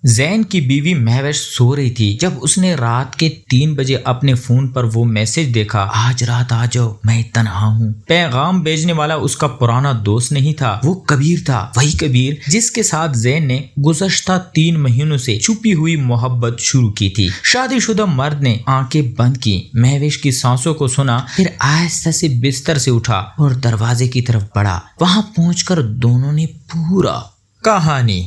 زین کی بیوی مہوش سو رہی تھی جب اس نے رات کے 3 بجے اپنے فون پر وہ میسج دیکھا، آج رات آ جاؤ میں تنہا ہوں۔ پیغام بھیجنے والا اس کا پرانا دوست نہیں تھا، وہ کبیر تھا، وہی کبیر جس کے ساتھ زین نے گزشتہ 3 مہینوں سے چھپی ہوئی محبت شروع کی تھی۔ شادی شدہ مرد نے آنکھیں بند کی، مہوش کی سانسوں کو سنا، پھر آہستہ سے بستر سے اٹھا اور دروازے کی طرف بڑھا۔ وہاں پہنچ کر دونوں نے پورا کہانی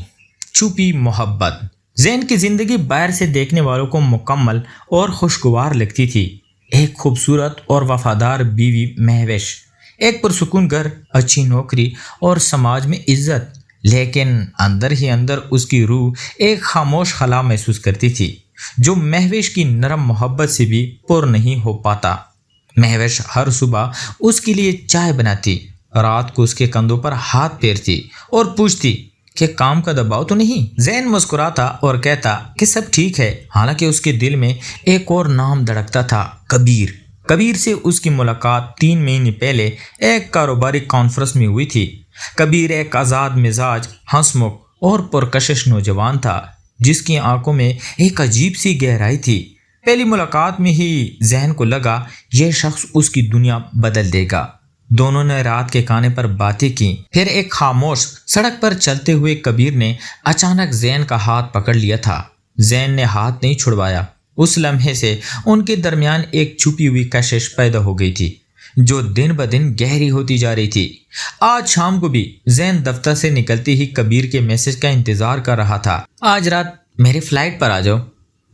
چھپی محبت۔ زین کی زندگی باہر سے دیکھنے والوں کو مکمل اور خوشگوار لگتی تھی۔ ایک خوبصورت اور وفادار بیوی مہوش، ایک پرسکون گھر، اچھی نوکری اور سماج میں عزت، لیکن اندر ہی اندر اس کی روح ایک خاموش خلا محسوس کرتی تھی جو مہوش کی نرم محبت سے بھی پر نہیں ہو پاتا۔ مہوش ہر صبح اس کے لیے چائے بناتی، رات کو اس کے کندھوں پر ہاتھ پھیرتی اور پوچھتی کہ کام کا دباؤ تو نہیں۔ زین مسکراتا اور کہتا کہ سب ٹھیک ہے، حالانکہ اس کے دل میں ایک اور نام دھڑکتا تھا، کبیر۔ کبیر سے اس کی ملاقات 3 مہینے پہلے ایک کاروباری کانفرنس میں ہوئی تھی۔ کبیر ایک آزاد مزاج، ہنسمکھ اور پرکشش نوجوان تھا جس کی آنکھوں میں ایک عجیب سی گہرائی تھی۔ پہلی ملاقات میں ہی زین کو لگا یہ شخص اس کی دنیا بدل دے گا۔ دونوں نے رات کے کھانے پر باتیں کی، پھر ایک خاموش سڑک پر چلتے ہوئے کبیر نے اچانک زین کا ہاتھ پکڑ لیا تھا۔ زین نے ہاتھ نہیں چھڑوایا۔ اس لمحے سے ان کے درمیان ایک چھپی ہوئی کشش پیدا ہو گئی تھی جو دن بدن گہری ہوتی جا رہی تھی۔ آج شام کو بھی زین دفتر سے نکلتے ہی کبیر کے میسج کا انتظار کر رہا تھا، آج رات میری فلائٹ پر آ جاؤ،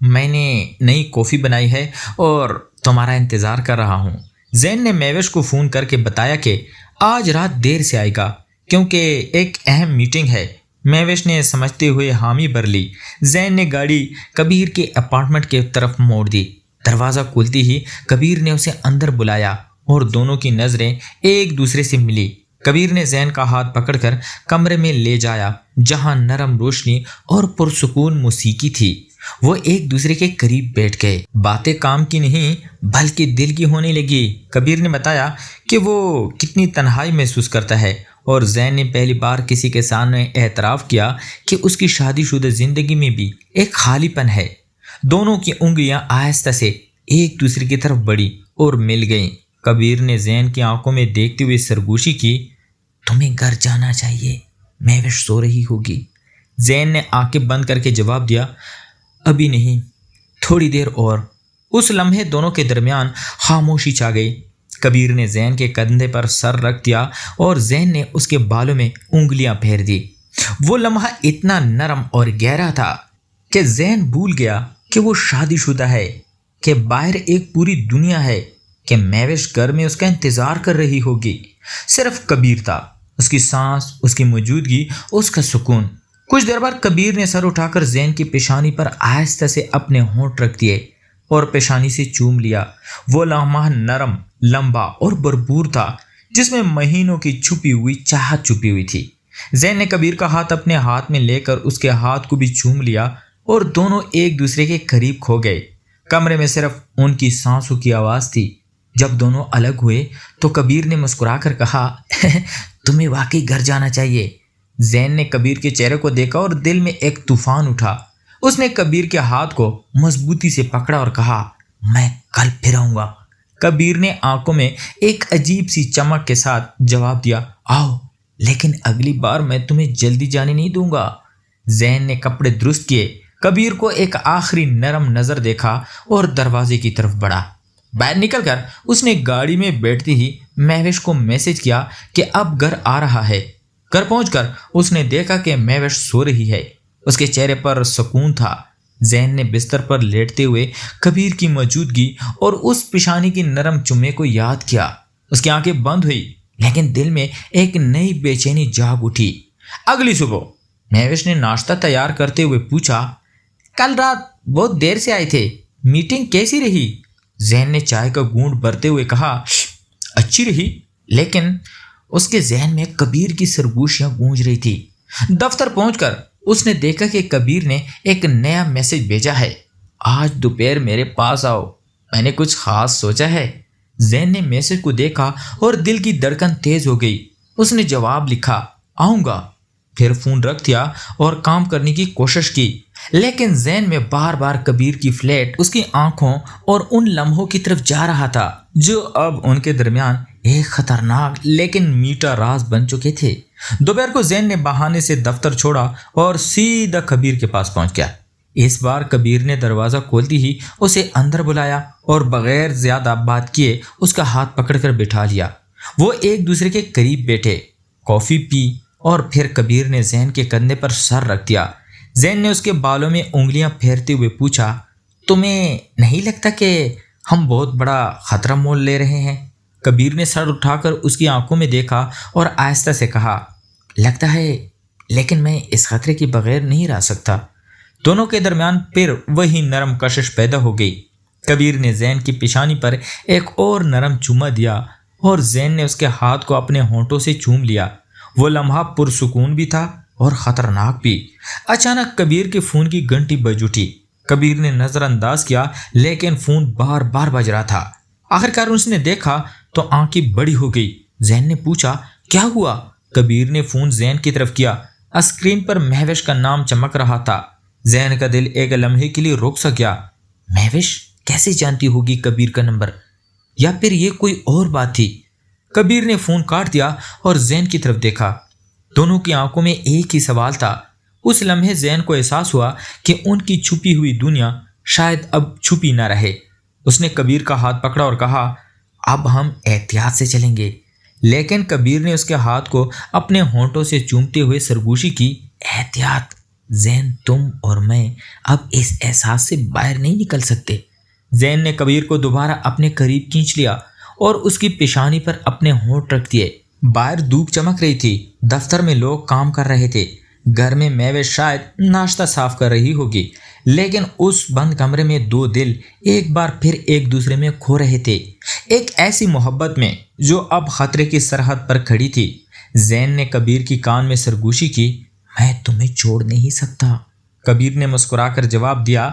میں نے نئی کافی بنائی ہے اور تمہارا انتظار کر رہا ہوں۔ زین نے مہوش کو فون کر کے بتایا کہ آج رات دیر سے آئے گا کیونکہ ایک اہم میٹنگ ہے۔ مہوش نے سمجھتے ہوئے حامی بھر لی۔ زین نے گاڑی کبیر کے اپارٹمنٹ کی طرف موڑ دی۔ دروازہ کھلتے ہی کبیر نے اسے اندر بلایا اور دونوں کی نظریں ایک دوسرے سے ملی۔ کبیر نے زین کا ہاتھ پکڑ کر کمرے میں لے جایا جہاں نرم روشنی اور پرسکون موسیقی تھی۔ وہ ایک دوسرے کے قریب بیٹھ گئے۔ باتیں کام کی نہیں بلکہ دل کی ہونے لگی۔ کبیر نے بتایا کہ وہ کتنی تنہائی محسوس کرتا ہے اور زین نے پہلی بار کسی کے سامنے اعتراف کیا کہ اس کی شادی شدہ زندگی میں بھی ایک خالی پن ہے۔ دونوں کی انگلیاں آہستہ سے ایک دوسرے کی طرف بڑھی اور مل گئیں۔ کبیر نے زین کی آنکھوں میں دیکھتے ہوئے سرگوشی کی، تمہیں گھر جانا چاہیے، مہوش سو رہی ہوگی۔ زین نے آنکھیں بند کر کے جواب دیا، ابھی نہیں، تھوڑی دیر اور۔ اس لمحے دونوں کے درمیان خاموشی چھا گئی۔ کبیر نے زین کے کندھے پر سر رکھ دیا اور زین نے اس کے بالوں میں انگلیاں پھیر دی۔ وہ لمحہ اتنا نرم اور گہرا تھا کہ زین بھول گیا کہ وہ شادی شدہ ہے، کہ باہر ایک پوری دنیا ہے، کہ مہوش گھر میں اس کا انتظار کر رہی ہوگی۔ صرف کبیر تھا، اس کی سانس، اس کی موجودگی، اس کا سکون۔ کچھ دیر بعد کبیر نے سر اٹھا کر زین کی پیشانی پر آہستہ سے اپنے ہونٹ رکھ دیے اور پیشانی سے چوم لیا۔ وہ لمحہ نرم، لمبا اور بھرپور تھا جس میں مہینوں کی چھپی ہوئی چاہت چھپی ہوئی تھی۔ زین نے کبیر کا ہاتھ اپنے ہاتھ میں لے کر اس کے ہاتھ کو بھی چوم لیا اور دونوں ایک دوسرے کے قریب کھو گئے۔ کمرے میں صرف ان کی سانسوں کی آواز تھی۔ جب دونوں الگ ہوئے تو کبیر نے مسکرا کر کہا، تمہیں واقعی گھر جانا چاہیے۔ زین نے کبیر کے چہرے کو دیکھا اور دل میں ایک طوفان اٹھا۔ اس نے کبیر کے ہاتھ کو مضبوطی سے پکڑا اور کہا، میں کل پھر آؤں گا۔ کبیر نے آنکھوں میں ایک عجیب سی چمک کے ساتھ جواب دیا، آؤ، لیکن اگلی بار میں تمہیں جلدی جانے نہیں دوں گا۔ زین نے کپڑے درست کیے، کبیر کو ایک آخری نرم نظر دیکھا اور دروازے کی طرف بڑھا۔ باہر نکل کر اس نے گاڑی میں بیٹھتے ہی مہوش کو میسج کیا کہ اب گھر آ رہا ہے۔ گھر پہنچ کر اس نے دیکھا کہ مہوش سو رہی ہے، اس کے چہرے پر سکون تھا۔ زین نے بستر پر لیٹتے ہوئے کبیر کی موجودگی اور اس پیشانی کی نرم چومے کو یاد کیا۔ اس کی آنکھیں بند ہوئی لیکن دل میں ایک نئی بے چینی جاگ اٹھی۔ اگلی صبح مہوش نے ناشتہ تیار کرتے ہوئے پوچھا، کل رات بہت دیر سے آئے تھے، میٹنگ کیسی رہی؟ زین نے چائے کا گھونٹ بھرتے ہوئے کہا، اچھی رہی، لیکن اس کے ذہن میں کبیر کی سرگوشیاں گونج رہی تھی۔ دفتر پہنچ کر اس نے دیکھا کہ کبیر نے ایک نیا میسج بھیجا ہے، آج دوپہر میرے پاس آؤ، میں نے کچھ خاص سوچا ہے۔ زین نے میسج کو دیکھا اور دل کی دھڑکن تیز ہو گئی۔ اس نے جواب لکھا، آؤں گا، پھر فون رکھ دیا اور کام کرنے کی کوشش کی۔ لیکن ذہن میں بار بار کبیر کی فلیٹ اس کی آنکھوں اور ان لمحوں کی طرف جا رہا تھا جو اب ان کے درمیان ایک خطرناک لیکن میٹھا راز بن چکے تھے۔ دوپہر کو زین نے بہانے سے دفتر چھوڑا اور سیدھا کبیر کے پاس پہنچ گیا۔ اس بار کبیر نے دروازہ کھولتی ہی اسے اندر بلایا اور بغیر زیادہ بات کیے اس کا ہاتھ پکڑ کر بٹھا لیا۔ وہ ایک دوسرے کے قریب بیٹھے، کافی پی اور پھر کبیر نے زین کے کندھے پر سر رکھ دیا۔ زین نے اس کے بالوں میں انگلیاں پھیرتے ہوئے پوچھا، تمہیں نہیں لگتا کہ ہم بہت بڑا خطرہ مول لے رہے ہیں؟ کبیر نے سر اٹھا کر اس کی آنکھوں میں دیکھا اور آہستہ سے کہا، لگتا ہے، لیکن میں اس خطرے کے بغیر نہیں رہ سکتا۔ دونوں کے درمیان پھر وہی نرم کشش پیدا ہو گئی۔ کبیر نے زین کی پیشانی پر ایک اور نرم چوما دیا اور زین نے اس کے ہاتھ کو اپنے ہونٹوں سے چوم لیا۔ وہ لمحہ پرسکون بھی تھا اور خطرناک بھی۔ اچانک کبیر کے فون کی گھنٹی بج اٹھی۔ کبیر نے نظر انداز کیا لیکن فون بار بار بج رہا تھا۔ آخرکار اس نے دیکھا تو آنکھیں بڑی ہو گئی۔ زین نے پوچھا، کیا ہوا؟ کبیر نے فون زین کی طرف کیا۔ اسکرین پر مہوش کا نام چمک رہا تھا۔ زین کا دل ایک لمحے کے لیے رک سا گیا۔ مہوش کیسے جانتی ہوگی کبیر کا نمبر؟ یا پھر یہ کوئی اور بات تھی؟ کبیر نے فون کاٹ دیا اور زین کی طرف دیکھا۔ دونوں کی آنکھوں میں ایک ہی سوال تھا۔ اس لمحے زین کو احساس ہوا کہ ان کی چھپی ہوئی دنیا شاید اب چھپی نہ رہے۔ اس نے کبیر کا ہاتھ پکڑا اور کہا، اب ہم احتیاط سے چلیں گے۔ لیکن کبیر نے اس کے ہاتھ کو اپنے ہونٹوں سے چومتے ہوئے سرگوشی کی، احتیاط؟ زین، تم اور میں اب اس احساس سے باہر نہیں نکل سکتے۔ زین نے کبیر کو دوبارہ اپنے قریب کھینچ لیا اور اس کی پیشانی پر اپنے ہونٹ رکھ دیے۔ باہر دھوپ چمک رہی تھی، دفتر میں لوگ کام کر رہے تھے، گھر میں مہوش شاید ناشتہ صاف کر رہی ہوگی، لیکن اس بند کمرے میں دو دل ایک بار پھر ایک دوسرے میں کھو رہے تھے، ایک ایسی محبت میں جو اب خطرے کی سرحد پر کھڑی تھی۔ زین نے کبیر کی کان میں سرگوشی کی، میں تمہیں چھوڑ نہیں سکتا۔ کبیر نے مسکرا کر جواب دیا،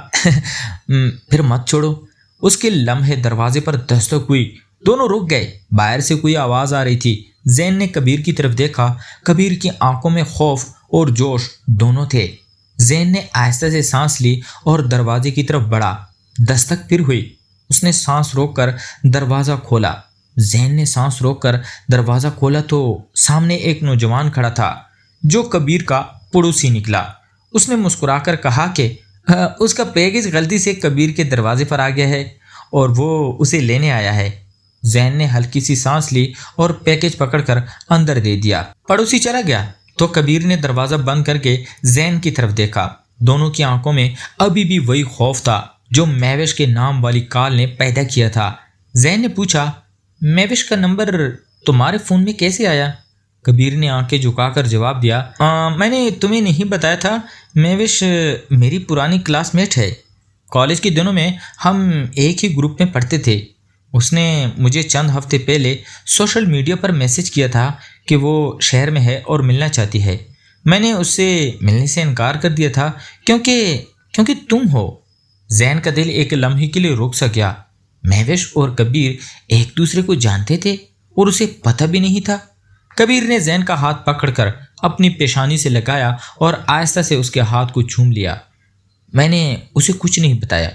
پھر مت چھوڑو۔ اس کے لمحے دروازے پر دستک ہوئی، دونوں رک گئے۔ باہر سے کوئی آواز آ رہی تھی۔ زین نے کبیر کی طرف دیکھا۔ کبیر کی آنکھوں میں خوف اور جوش دونوں تھے۔ زین نے آہستہ سے سانس لی اور دروازے کی طرف بڑھا۔ دستک پھر ہوئی۔ اس نے سانس روک کر دروازہ کھولا۔ زین نے سانس روک کر دروازہ کھولا تو سامنے ایک نوجوان کھڑا تھا جو کبیر کا پڑوسی نکلا۔ اس نے مسکرا کر کہا کہ اس کا پیکج غلطی سے کبیر کے دروازے پر آ گیا ہے اور وہ اسے لینے آیا ہے۔ زین نے ہلکی سی سانس لی اور پیکج پکڑ کر اندر دے دیا۔ پڑوسی چلا گیا تو کبیر نے دروازہ بند کر کے زین کی طرف دیکھا۔ دونوں کی آنکھوں میں ابھی بھی وہی خوف تھا جو مہوش کے نام والی کال نے پیدا کیا تھا۔ زین نے پوچھا، مہوش کا نمبر تمہارے فون میں کیسے آیا؟ کبیر نے آنکھیں جھکا کر جواب دیا، میں نے تمہیں نہیں بتایا تھا، مہوش میری پرانی کلاس میٹ ہے۔ کالج کے دنوں میں ہم ایک ہی گروپ میں پڑھتے تھے۔ اس نے مجھے چند ہفتے پہلے سوشل میڈیا پر میسج کیا تھا کہ وہ شہر میں ہے اور ملنا چاہتی ہے۔ میں نے اس سے ملنے سے انکار کر دیا تھا کیونکہ تم ہو۔ زین کا دل ایک لمحے کے لیے رک سا گیا۔ مہوش اور کبیر ایک دوسرے کو جانتے تھے اور اسے پتہ بھی نہیں تھا۔ کبیر نے زین کا ہاتھ پکڑ کر اپنی پیشانی سے لگایا اور آہستہ سے اس کے ہاتھ کو چوم لیا۔ میں نے اسے کچھ نہیں بتایا،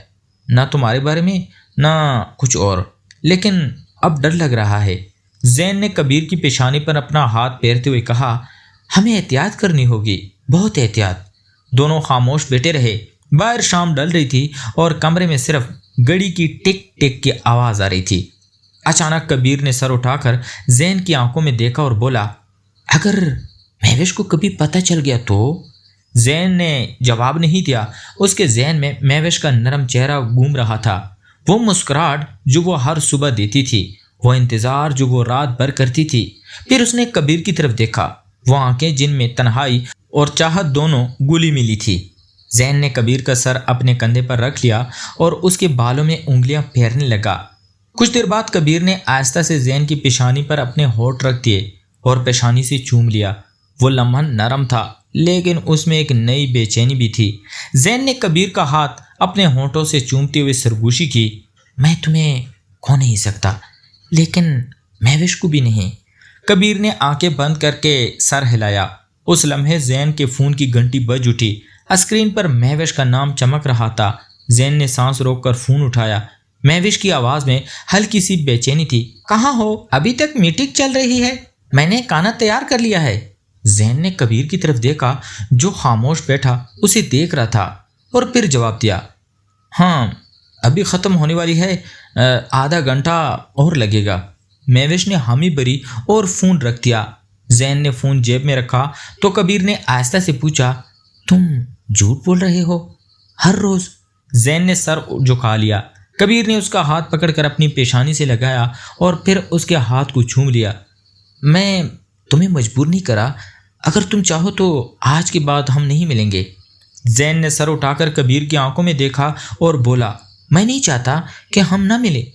نہ تمہارے بارے میں نہ کچھ اور، لیکن اب ڈر لگ رہا ہے۔ زین نے کبیر کی پیشانی پر اپنا ہاتھ پھیرتے ہوئے کہا، ہمیں احتیاط کرنی ہوگی، بہت احتیاط۔ دونوں خاموش بیٹھے رہے۔ باہر شام ڈل رہی تھی اور کمرے میں صرف گھڑی کی ٹک ٹک کی آواز آ رہی تھی۔ اچانک کبیر نے سر اٹھا کر زین کی آنکھوں میں دیکھا اور بولا، اگر مہوش کو کبھی پتہ چل گیا تو؟ زین نے جواب نہیں دیا۔ اس کے ذہن میں مہوش کا نرم چہرہ گھوم رہا تھا، وہ مسکراہٹ جو وہ ہر صبح دیتی تھی، وہ انتظار جو وہ رات بھر کرتی تھی۔ پھر اس نے کبیر کی طرف دیکھا، وہ آنکھیں جن میں تنہائی اور چاہت دونوں گلی ملی تھی۔ زین نے کبیر کا سر اپنے کندھے پر رکھ لیا اور اس کے بالوں میں انگلیاں پھیرنے لگا۔ کچھ دیر بعد کبیر نے آہستہ سے زین کی پیشانی پر اپنے ہونٹ رکھ دیے اور پیشانی سے چوم لیا۔ وہ لمحہ نرم تھا لیکن اس میں ایک نئی بے چینی بھی تھی۔ زین نے کبیر کا ہاتھ اپنے ہونٹوں سے چومتے ہوئے سرگوشی کی، میں تمہیں کھو نہیں سکتا، لیکن مہوش کو بھی نہیں۔ کبیر نے آنکھیں بند کر کے سر ہلایا۔ اس لمحے زین کے فون کی گھنٹی بج اٹھی۔ اسکرین پر مہوش کا نام چمک رہا تھا۔ زین نے سانس روک کر فون اٹھایا۔ مہوش کی آواز میں ہلکی سی بے چینی تھی۔ کہاں ہو؟ ابھی تک میٹنگ چل رہی ہے؟ میں نے کھانا تیار کر لیا ہے۔ زین نے کبیر کی طرف دیکھا جو خاموش بیٹھا اسے دیکھ رہا تھا، اور پھر جواب دیا، ہاں ابھی ختم ہونے والی ہے، آدھا گھنٹہ اور لگے گا۔ مہوش نے حامی بھری اور فون رکھ دیا۔ زین نے فون جیب میں رکھا تو کبیر نے آہستہ سے پوچھا، تم جھوٹ بول رہے ہو ہر روز؟ زین نے سر جھکا لیا۔ کبیر نے اس کا ہاتھ پکڑ کر اپنی پیشانی سے لگایا اور پھر اس کے ہاتھ کو چھوم لیا۔ میں تمہیں مجبور نہیں کرا، اگر تم چاہو تو آج کے بعد ہم نہیں ملیں گے۔ زین نے سر اٹھا کر کبیر کی آنکھوں میں دیکھا اور بولا، میں نہیں چاہتا کہ ہم نہ ملیں۔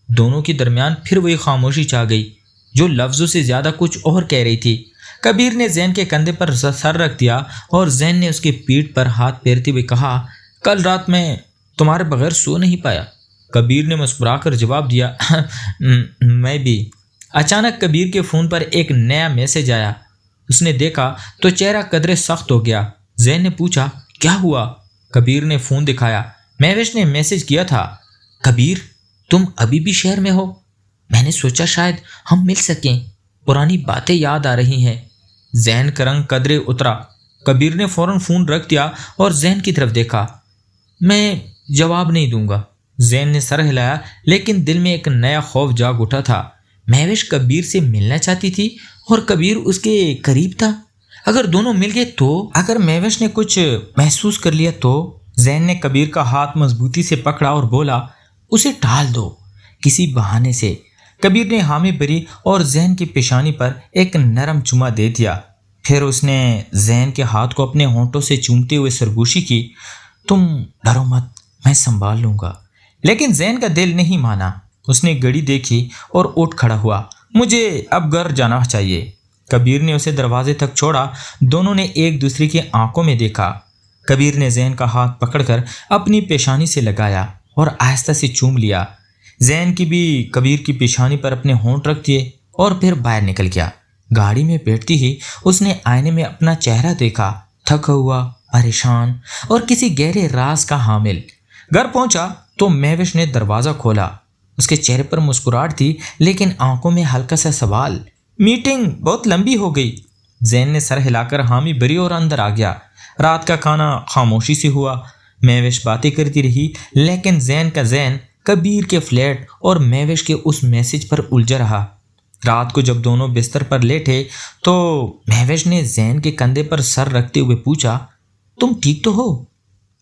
دونوں کے درمیان پھر وہی خاموشی چھا گئی جو لفظوں سے زیادہ کچھ اور کہہ رہی تھی۔ کبیر نے زین کے کندھے پر سر رکھ دیا اور زین نے اس کی پیٹھ پر ہاتھ پھیرتے ہوئے کہا، کل رات میں تمہارے بغیر سو نہیں پایا۔ کبیر نے مسکرا کر جواب دیا، میں بھی۔ اچانک کبیر کے فون پر ایک نیا میسج آیا۔ اس نے دیکھا تو چہرہ قدرے سخت ہو گیا۔ زین نے پوچھا، کیا ہوا؟ کبیر نے فون دکھایا۔ مہوش نے میسج کیا تھا، کبیر تم ابھی بھی شہر میں ہو؟ میں نے سوچا شاید ہم مل سکیں، پرانی باتیں یاد آ رہی ہیں۔ زین کا رنگ قدرے اترا۔ کبیر نے فوراً فون رکھ دیا اور زین کی طرف دیکھا۔ میں جواب نہیں دوں گا۔ زین نے سر ہلایا، لیکن دل میں ایک نیا خوف جاگ اٹھا تھا۔ مہوش کبیر سے ملنا چاہتی تھی اور کبیر اس کے قریب تھا۔ اگر دونوں مل گئے تو؟ اگر مہوش نے کچھ محسوس کر لیا تو؟ زین نے کبیر کا ہاتھ مضبوطی سے پکڑا اور بولا، اسے ٹال دو کسی بہانے سے۔ کبیر نے حامی بھری اور زین کی پیشانی پر ایک نرم چما دے دیا۔ پھر اس نے زین کے ہاتھ کو اپنے ہونٹوں سے چومتے ہوئے سرگوشی کی، تم ڈرو مت، میں سنبھال لوں گا۔ لیکن زین کا دل نہیں مانا۔ اس نے گھڑی دیکھی اور اٹھ کھڑا ہوا، مجھے اب گھر جانا چاہیے۔ کبیر نے اسے دروازے تک چھوڑا۔ دونوں نے ایک دوسرے کی آنکھوں میں دیکھا۔ کبیر نے زین کا ہاتھ پکڑ کر اپنی پیشانی سے لگایا اور آہستہ سے چوم لیا۔ زین کی بھی کبیر کی پیشانی پر اپنے ہونٹ رکھ دیے اور پھر باہر نکل گیا۔ گاڑی میں بیٹھتی ہی اس نے آئینے میں اپنا چہرہ دیکھا، تھکا ہوا، پریشان اور کسی گہرے راز کا حامل۔ گھر پہنچا تو مہوش نے دروازہ کھولا۔ اس کے چہرے پر مسکراہٹ تھی، لیکن آنکھوں میں ہلکا سا سوال۔ میٹنگ بہت لمبی ہو گئی۔ زین نے سر ہلا کر حامی بھری اور اندر آ گیا۔ رات کا کھانا خاموشی سے ہوا۔ مہوش باتیں کرتی رہی، لیکن زین کا ذہن کبیر کے فلیٹ اور مہوش کے اس میسج پر الجھا رہا۔ رات کو جب دونوں بستر پر لیٹے تو مہوش نے زین کے کندھے پر سر رکھتے ہوئے پوچھا، تم ٹھیک تو ہو؟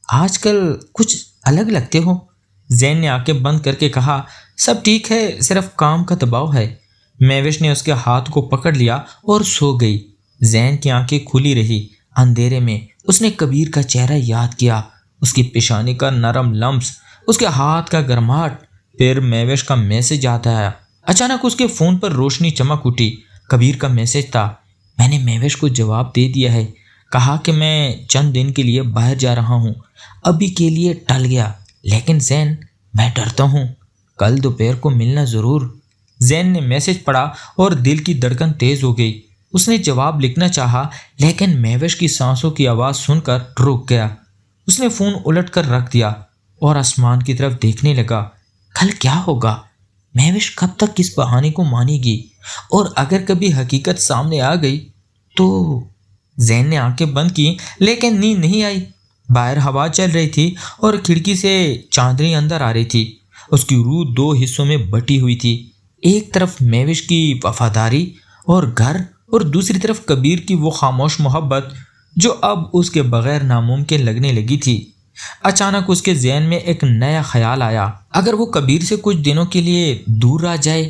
آج کل کچھ الگ لگتے ہو۔ زین نے آنکھیں بند کر کے کہا، سب ٹھیک ہے، صرف کام کا دباؤ ہے۔ مہوش نے اس کے ہاتھ کو پکڑ لیا اور سو گئی۔ زین کی آنکھیں کھلی رہی۔ اندھیرے میں اس نے کبیر کا چہرہ یاد کیا، اس کی پیشانی کا نرم لمس، اس کے ہاتھ کا گرماہٹ۔ پھر مہوش کا میسج یاد آیا۔ اچانک اس کے فون پر روشنی چمک اٹھی۔ کبیر کا میسج تھا، میں نے مہوش کو جواب دے دیا ہے، کہا کہ میں چند دن کے لیے باہر جا رہا ہوں، ابھی کے لیے ٹل گیا، لیکن زین میں ڈرتا ہوں، کل دوپہر کو ملنا ضرور۔ زین نے میسج پڑھا اور دل کی دھڑکن تیز ہو گئی۔ اس نے جواب لکھنا چاہا، لیکن مہوش کی سانسوں کی آواز سن کر رک گیا۔ اس نے فون الٹ کر رکھ دیا اور آسمان کی طرف دیکھنے لگا۔ کل کیا ہوگا؟ مہوش کب تک اس بہانے کو مانے گی؟ اور اگر کبھی حقیقت سامنے آ گئی تو؟ زین نے آنکھیں بند کی، لیکن نیند نہیں آئی۔ باہر ہوا چل رہی تھی اور کھڑکی سے چاندنی اندر آ رہی تھی۔ اس کی روح دو حصوں میں بٹی ہوئی تھی، ایک طرف مہوش کی وفاداری اور گھر، اور دوسری طرف کبیر کی وہ خاموش محبت جو اب اس کے بغیر ناممکن لگنے لگی تھی۔ اچانک اس کے ذہن میں ایک نیا خیال آیا، اگر وہ کبیر سے کچھ دنوں کے لیے دور رہ جائے،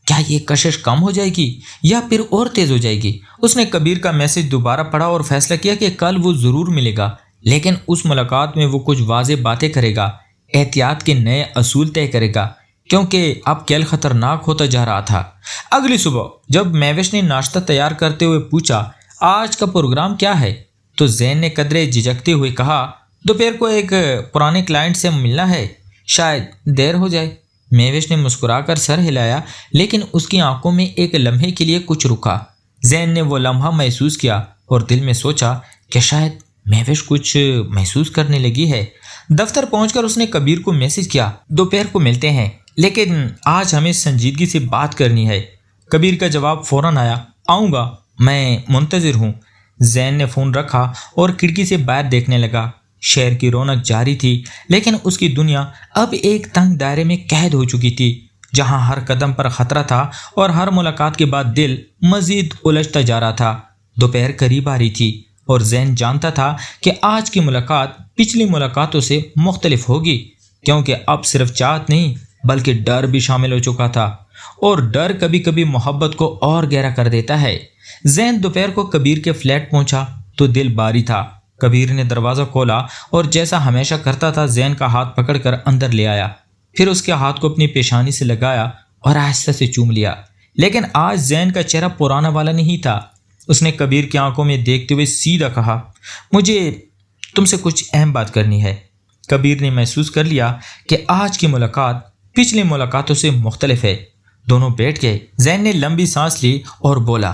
کیا یہ کشش کم ہو جائے گی یا پھر اور تیز ہو جائے گی؟ اس نے کبیر کا میسج دوبارہ پڑھا اور فیصلہ کیا کہ کل وہ ضرور ملے گا، لیکن اس ملاقات میں وہ کچھ واضح باتیں کرے گا، احتیاط کے نئے اصول طے کرے گا، کیونکہ اب کیل خطرناک ہوتا جا رہا تھا۔ اگلی صبح جب مہوش نے ناشتہ تیار کرتے ہوئے پوچھا، آج کا پروگرام کیا ہے، تو زین نے قدرے جھجکتے ہوئے کہا، دوپہر کو ایک پرانے کلائنٹ سے ملنا ہے، شاید دیر ہو جائے۔ مہوش نے مسکرا کر سر ہلایا، لیکن اس کی آنکھوں میں ایک لمحے کے لیے کچھ رکا۔ زین نے وہ لمحہ محسوس کیا اور دل میں سوچا کہ شاید مہوش کچھ محسوس کرنے لگی ہے۔ دفتر پہنچ کر اس نے کبیر کو میسج کیا، دوپہر کو ملتے ہیں، لیکن آج ہمیں سنجیدگی سے بات کرنی ہے۔ کبیر کا جواب فوراً آیا، آؤں گا، میں منتظر ہوں۔ زین نے فون رکھا اور کھڑکی سے باہر دیکھنے لگا۔ شہر کی رونق جاری تھی، لیکن اس کی دنیا اب ایک تنگ دائرے میں قید ہو چکی تھی، جہاں ہر قدم پر خطرہ تھا اور ہر ملاقات کے بعد دل مزید الجھتا جا رہا تھا۔ دوپہر قریب آ رہی تھی اور زین جانتا تھا کہ آج کی ملاقات پچھلی ملاقاتوں سے مختلف ہوگی، کیونکہ اب صرف چاہت نہیں بلکہ ڈر بھی شامل ہو چکا تھا، اور ڈر کبھی کبھی محبت کو اور گہرا کر دیتا ہے۔ زین دوپہر کو کبیر کے فلیٹ پہنچا تو دل باری تھا۔ کبیر نے دروازہ کھولا اور جیسا ہمیشہ کرتا تھا زین کا ہاتھ پکڑ کر اندر لے آیا، پھر اس کے ہاتھ کو اپنی پیشانی سے لگایا اور آہستہ سے چوم لیا۔ لیکن آج زین کا چہرہ پرانا والا نہیں تھا۔ اس نے کبیر کی آنکھوں میں دیکھتے ہوئے سیدھا کہا، مجھے تم سے کچھ اہم بات کرنی ہے۔ کبیر نے محسوس کر لیا کہ آج کی ملاقات پچھلی ملاقاتوں سے مختلف ہے۔ دونوں بیٹھ گئے۔ زین نے لمبی سانس لی اور بولا،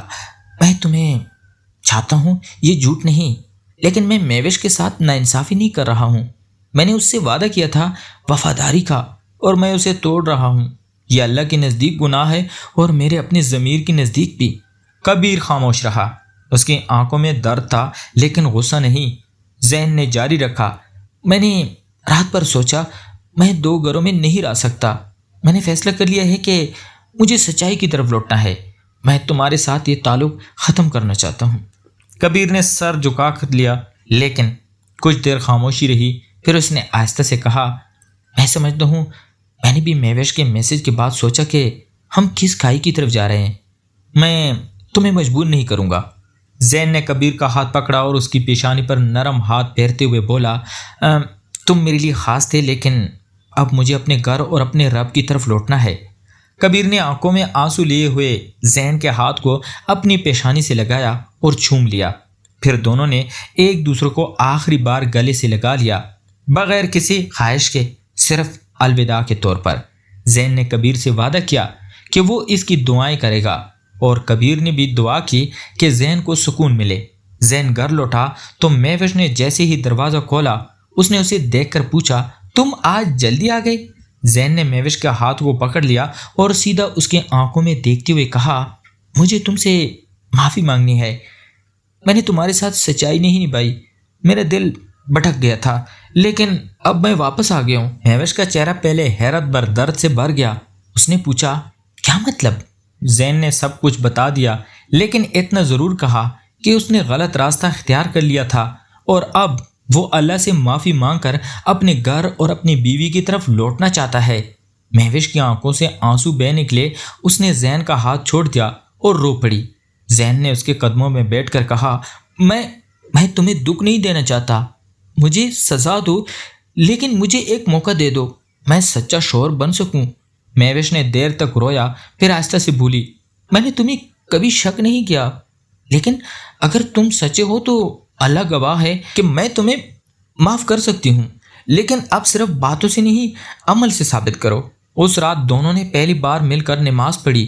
میں تمہیں چاہتا ہوں، یہ جھوٹ نہیں، لیکن میں مہوش کے ساتھ ناانصافی نہیں کر رہا ہوں۔ میں نے اس سے وعدہ کیا تھا وفاداری کا، اور میں اسے توڑ رہا ہوں۔ یہ اللہ کے نزدیک گناہ ہے اور میرے اپنے ضمیر کے نزدیک بھی۔ کبیر خاموش رہا۔ اس کی آنکھوں میں درد تھا لیکن غصہ نہیں۔ زین نے جاری رکھا، میں نے رات پر سوچا میں دو گھروں میں نہیں رہ سکتا۔ میں نے فیصلہ کر لیا ہے کہ مجھے سچائی کی طرف لوٹنا ہے۔ میں تمہارے ساتھ یہ تعلق ختم کرنا چاہتا ہوں۔ کبیر نے سر جھکا کر لیا، لیکن کچھ دیر خاموشی رہی۔ پھر اس نے آہستہ سے کہا، میں سمجھتا ہوں، میں نے بھی مہوش کے میسج کے بعد سوچا کہ ہم کس کھائی کی طرف جا رہے ہیں۔ میں تمہیں مجبور نہیں کروں گا۔ زین نے کبیر کا ہاتھ پکڑا اور اس کی پیشانی پر نرم ہاتھ پھیرتے ہوئے بولا، تم میرے لیے خاص تھے، لیکن اب مجھے اپنے گھر اور اپنے رب کی طرف لوٹنا ہے۔ کبیر نے آنکھوں میں آنسو لیے ہوئے زین کے ہاتھ کو اپنی پیشانی سے لگایا اور چھوم لیا۔ پھر دونوں نے ایک دوسرے کو آخری بار گلے سے لگا لیا، بغیر کسی خواہش کے، صرف الوداع کے طور پر۔ زین نے کبیر سے وعدہ کیا کہ وہ اس کی دعائیں کرے گا، اور کبیر نے بھی دعا کی کہ زین کو سکون ملے۔ زین گھر لوٹا تو مہوش نے جیسے ہی دروازہ کھولا، اس نے اسے دیکھ کر پوچھا، تم آج جلدی آ گئے؟ زین نے مہوش کے ہاتھ کو پکڑ لیا اور سیدھا اس کے آنکھوں میں دیکھتے ہوئے کہا، مجھے تم سے معافی مانگنی ہے۔ میں نے تمہارے ساتھ سچائی نہیں نبھائی، میرا دل بھٹک گیا تھا، لیکن اب میں واپس آ گیا ہوں۔ مہوش کا چہرہ پہلے حیرت بر درد سے بھر گیا۔ اس نے پوچھا، کیا مطلب؟ زین نے سب کچھ بتا دیا، لیکن اتنا ضرور کہا کہ اس نے غلط راستہ اختیار کر لیا تھا، اور اب وہ اللہ سے معافی مانگ کر اپنے گھر اور اپنی بیوی کی طرف لوٹنا چاہتا ہے۔ مہوش کی آنکھوں سے آنسو بہہ نکلے۔ اس نے زین کا ہاتھ چھوڑ دیا اور رو پڑی۔ زین نے اس کے قدموں میں بیٹھ کر کہا، میں تمہیں دکھ نہیں دینا چاہتا، مجھے سزا دو، لیکن مجھے ایک موقع دے دو، میں سچا شوہر بن سکوں۔ مہوش نے دیر تک رویا، پھر آہستہ سے بولی، میں نے تمہیں کبھی شک نہیں کیا، لیکن اگر تم سچے ہو تو اللہ گواہ ہے کہ میں تمہیں معاف کر سکتی ہوں، لیکن اب صرف باتوں سے نہیں، عمل سے ثابت کرو۔ اس رات دونوں نے پہلی بار مل کر نماز پڑھی۔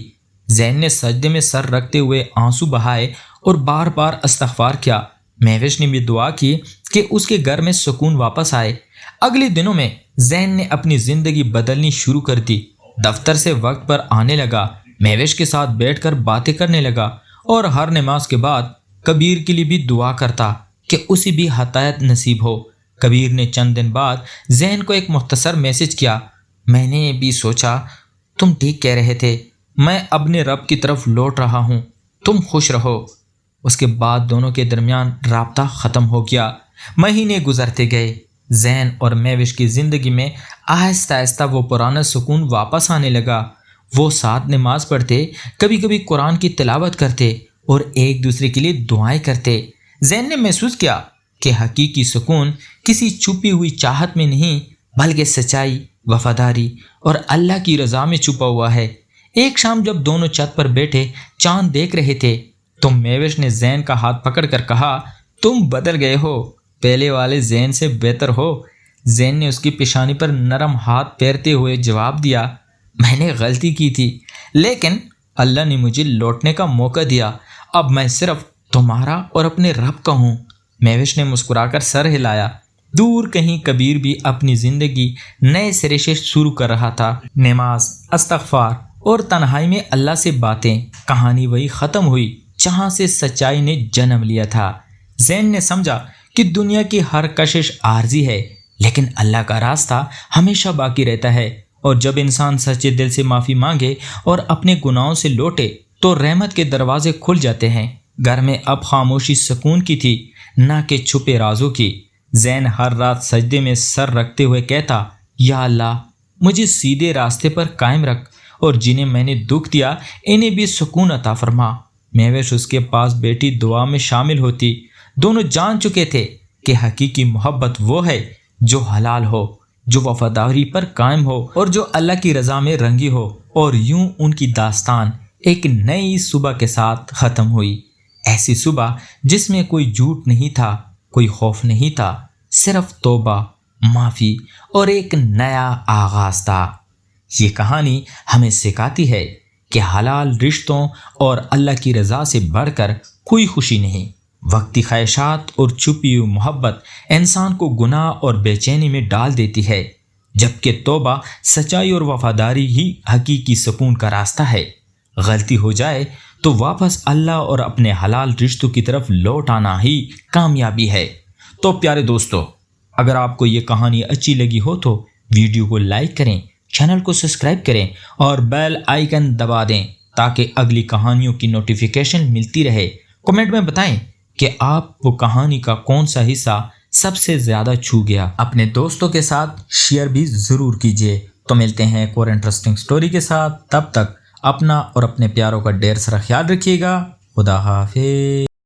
زین نے سجدے میں سر رکھتے ہوئے آنسو بہائے اور بار بار استغفار کیا۔ مہوش نے بھی دعا کی کہ اس کے گھر میں سکون واپس آئے۔ اگلے دنوں میں زین نے اپنی زندگی بدلنی شروع کر دی۔ دفتر سے وقت پر آنے لگا، مہوش کے ساتھ بیٹھ کر باتیں کرنے لگا، اور ہر نماز کے بعد کبیر کے لیے بھی دعا کرتا کہ اسے بھی ہدایت نصیب ہو۔ کبیر نے چند دن بعد زین کو ایک مختصر میسج کیا، میں نے بھی سوچا تم ٹھیک کہہ رہے تھے، میں اپنے رب کی طرف لوٹ رہا ہوں، تم خوش رہو۔ اس کے بعد دونوں کے درمیان رابطہ ختم ہو گیا۔ مہینے گزرتے گئے۔ زین اور مہوش کی زندگی میں آہستہ آہستہ وہ پرانا سکون واپس آنے لگا۔ وہ ساتھ نماز پڑھتے، کبھی کبھی قرآن کی تلاوت کرتے اور ایک دوسرے کے لیے دعائیں کرتے۔ زین نے محسوس کیا کہ حقیقی سکون کسی چھپی ہوئی چاہت میں نہیں، بلکہ سچائی، وفاداری اور اللہ کی رضا میں چھپا ہوا ہے۔ ایک شام جب دونوں چھت پر بیٹھے چاند دیکھ رہے تھے تو مہوش نے زین کا ہاتھ پکڑ کر کہا، تم بدل گئے ہو، پہلے والے زین سے بہتر ہو۔ زین نے اس کی پیشانی پر نرم ہاتھ پھیرتے ہوئے جواب دیا، میں نے غلطی کی تھی، لیکن اللہ نے مجھے لوٹنے کا موقع دیا۔ اب میں صرف تمہارا اور اپنے رب کا ہوں۔ مہوش نے مسکرا کر سر ہلایا۔ دور کہیں کبیر بھی اپنی زندگی نئے سرے سے شروع کر رہا تھا۔ نماز، استغفار اور تنہائی میں اللہ سے باتیں۔ کہانی وہی ختم ہوئی جہاں سے سچائی نے جنم لیا تھا۔ زین نے سمجھا کہ دنیا کی ہر کشش عارضی ہے، لیکن اللہ کا راستہ ہمیشہ باقی رہتا ہے، اور جب انسان سچے دل سے معافی مانگے اور اپنے گناہوں سے لوٹے تو رحمت کے دروازے کھل جاتے ہیں۔ گھر میں اب خاموشی سکون کی تھی، نہ کہ چھپے رازوں کی۔ زین ہر رات سجدے میں سر رکھتے ہوئے کہتا، یا اللہ مجھے سیدھے راستے پر قائم رکھ، اور جنہیں میں نے دکھ دیا انہیں بھی سکون عطا فرما۔ مہوش اس کے پاس بیٹھی دعا میں شامل ہوتی۔ دونوں جان چکے تھے کہ حقیقی محبت وہ ہے جو حلال ہو، جو وفاداری پر قائم ہو، اور جو اللہ کی رضا میں رنگی ہو۔ اور یوں ان کی داستان ایک نئی صبح کے ساتھ ختم ہوئی، ایسی صبح جس میں کوئی جھوٹ نہیں تھا، کوئی خوف نہیں تھا، صرف توبہ، معافی اور ایک نیا آغاز تھا۔ یہ کہانی ہمیں سکھاتی ہے کہ حلال رشتوں اور اللہ کی رضا سے بڑھ کر کوئی خوشی نہیں۔ وقتی خواہشات اور چھپی ہوئی محبت انسان کو گناہ اور بے چینی میں ڈال دیتی ہے، جبکہ توبہ، سچائی اور وفاداری ہی حقیقی سکون کا راستہ ہے۔ غلطی ہو جائے تو واپس اللہ اور اپنے حلال رشتوں کی طرف لوٹ آنا ہی کامیابی ہے۔ تو پیارے دوستو، اگر آپ کو یہ کہانی اچھی لگی ہو تو ویڈیو کو لائک کریں، چینل کو سبسکرائب کریں اور بیل آئیکن دبا دیں تاکہ اگلی کہانیوں کی نوٹیفیکیشن ملتی رہے۔ کمنٹ میں بتائیں کہ آپ کو کہانی کا کون سا حصہ سب سے زیادہ چھو گیا۔ اپنے دوستوں کے ساتھ شیئر بھی ضرور کیجیے۔ تو ملتے ہیں ایک اور انٹرسٹنگ سٹوری کے ساتھ، تب تک اپنا اور اپنے پیاروں کا ڈھیر سارا خیال رکھیے گا۔ خدا حافظ۔